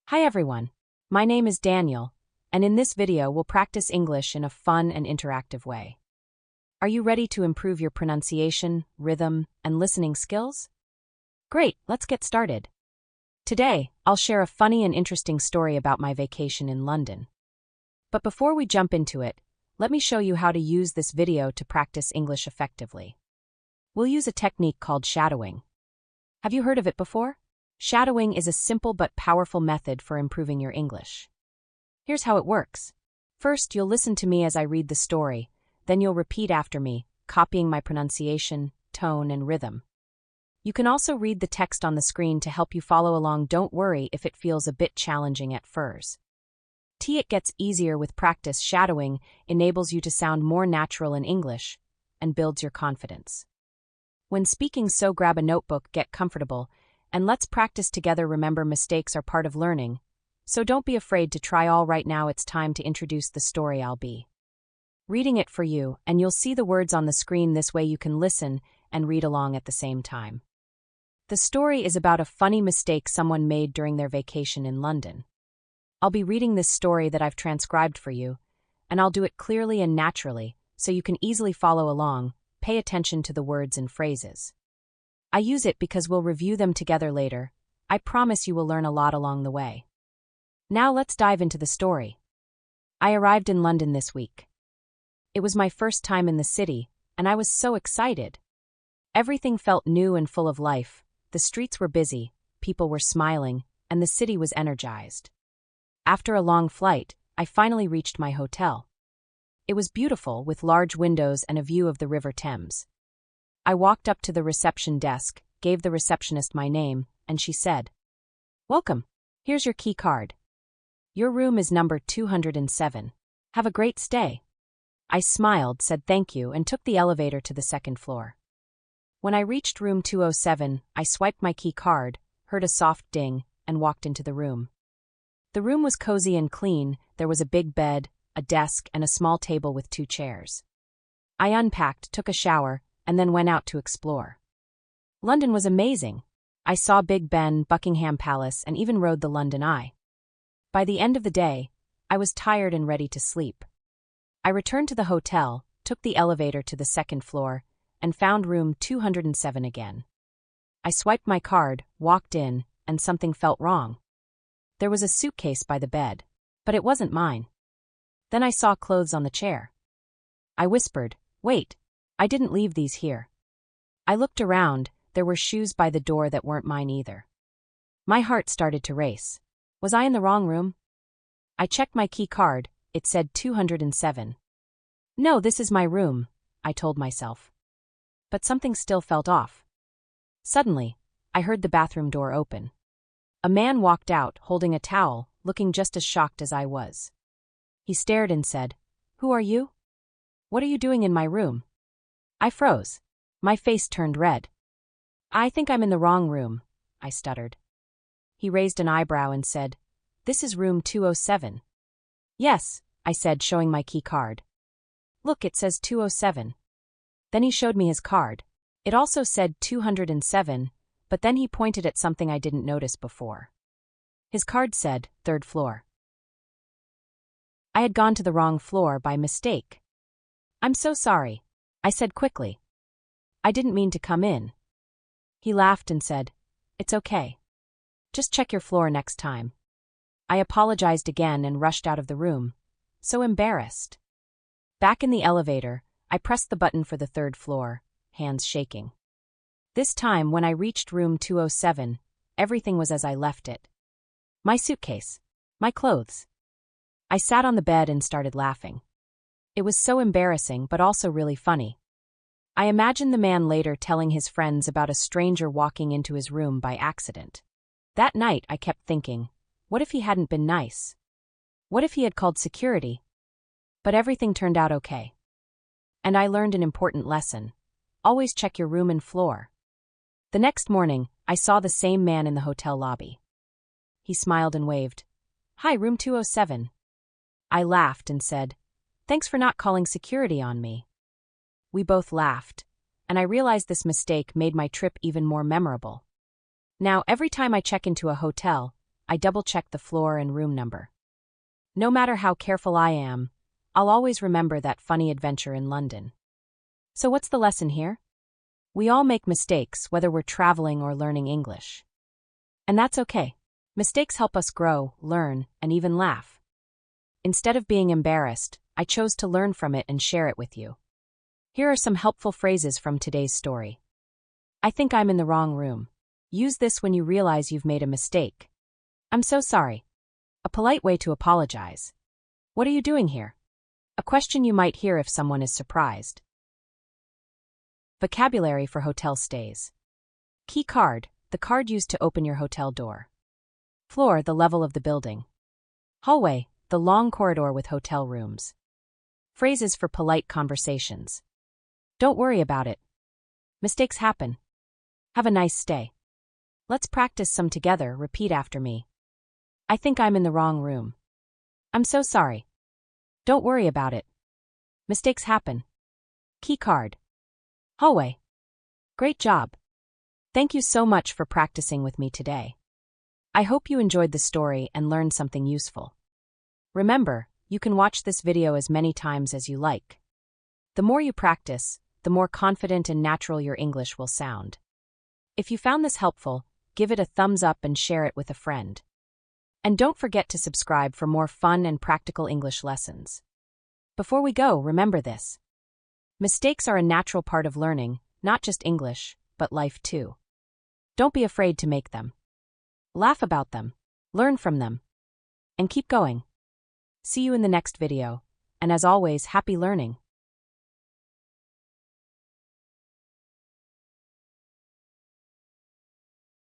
Hi everyone, my name is Daniel, and in this video we'll practice English in a fun and interactive way. Are you ready to improve your pronunciation, rhythm, and listening skills? Great, let's get started. Today, I'll share a funny and interesting story about my vacation in London. But before we jump into it, let me show you how to use this video to practice English effectively. We'll use a technique called shadowing. Have you heard of it before? Shadowing is a simple but powerful method for improving your English. Here's how it works. First, you'll listen to me as I read the story, then you'll repeat after me, copying my pronunciation, tone, and rhythm. You can also read the text on the screen to help you follow along. Don't worry if it feels a bit challenging at first. It gets easier with practice. Shadowing enables you to sound more natural in English and builds your confidence. When speaking, so grab a notebook, get comfortable, and let's practice together. Remember, mistakes are part of learning, so don't be afraid to try. All right, now it's time to introduce the story. I'll be reading it for you, and you'll see the words on the screen. This way you can listen and read along at the same time. The story is about a funny mistake someone made during their vacation in London. I'll be reading this story that I've transcribed for you, and I'll do it clearly and naturally, so you can easily follow along. Pay attention to the words and phrases. I use it because we'll review them together later. I promise you will learn a lot along the way. Now let's dive into the story. I arrived in London this week. It was my first time in the city, and I was so excited. Everything felt new and full of life. The streets were busy, people were smiling, and the city was energized. After a long flight, I finally reached my hotel. It was beautiful, with large windows and a view of the River Thames. I walked up to the reception desk, gave the receptionist my name, and she said, "Welcome. Here's your key card. Your room is number 207. Have a great stay." I smiled, said thank you, and took the elevator to the second floor. When I reached room 207, I swiped my key card, heard a soft ding, and walked into the room. The room was cozy and clean. There was a big bed, a desk, and a small table with 2 chairs. I unpacked, took a shower, and then went out to explore. London was amazing. I saw Big Ben, Buckingham Palace, and even rode the London Eye. By the end of the day, I was tired and ready to sleep. I returned to the hotel, took the elevator to the second floor, and found room 207 again. I swiped my card, walked in, and something felt wrong. There was a suitcase by the bed, but it wasn't mine. Then I saw clothes on the chair. I whispered, "Wait, I didn't leave these here." I looked around. There were shoes by the door that weren't mine either. My heart started to race. Was I in the wrong room? I checked my key card. It said 207. No, this is my room, I told myself. But something still felt off. Suddenly, I heard the bathroom door open. A man walked out, holding a towel, looking just as shocked as I was. He stared and said, "Who are you? What are you doing in my room?" I froze. My face turned red. "I think I'm in the wrong room," I stuttered. He raised an eyebrow and said, "This is room 207. "Yes," I said, showing my key card. "Look, it says 207. Then he showed me his card. It also said 207, but then he pointed at something I didn't notice before. His card said, 3rd floor. I had gone to the wrong floor by mistake. "I'm so sorry," I said quickly. "I didn't mean to come in." He laughed and said, "It's okay. Just check your floor next time." I apologized again and rushed out of the room, so embarrassed. Back in the elevator, I pressed the button for the 3rd floor, hands shaking. This time, when I reached room 207, everything was as I left it. My suitcase, my clothes. I sat on the bed and started laughing. It was so embarrassing, but also really funny. I imagined the man later telling his friends about a stranger walking into his room by accident. That night, I kept thinking, what if he hadn't been nice? What if he had called security? But everything turned out okay. And I learned an important lesson. Always check your room and floor. The next morning, I saw the same man in the hotel lobby. He smiled and waved. "Hi, room 207. I laughed and said, "Thanks for not calling security on me." We both laughed, and I realized this mistake made my trip even more memorable. Now, every time I check into a hotel, I double-check the floor and room number. No matter how careful I am, I'll always remember that funny adventure in London. So what's the lesson here? We all make mistakes, whether we're traveling or learning English. And that's okay. Mistakes help us grow, learn, and even laugh. Instead of being embarrassed, I chose to learn from it and share it with you. Here are some helpful phrases from today's story. I think I'm in the wrong room. Use this when you realize you've made a mistake. I'm so sorry. A polite way to apologize. What are you doing here? A question you might hear if someone is surprised. Vocabulary for hotel stays. Key card, the card used to open your hotel door. Floor, the level of the building. Hallway, the long corridor with hotel rooms. Phrases for polite conversations. Don't worry about it. Mistakes happen. Have a nice stay. Let's practice some together. Repeat after me. I think I'm in the wrong room. I'm so sorry. Don't worry about it. Mistakes happen. Key card. Hallway. Great job. Thank you so much for practicing with me today. I hope you enjoyed the story and learned something useful. Remember, you can watch this video as many times as you like. The more you practice, the more confident and natural your English will sound. If you found this helpful, give it a thumbs up and share it with a friend. And don't forget to subscribe for more fun and practical English lessons. Before we go, remember this. Mistakes are a natural part of learning, not just English, but life too. Don't be afraid to make them. Laugh about them, learn from them, and keep going. See you in the next video, and as always, happy learning.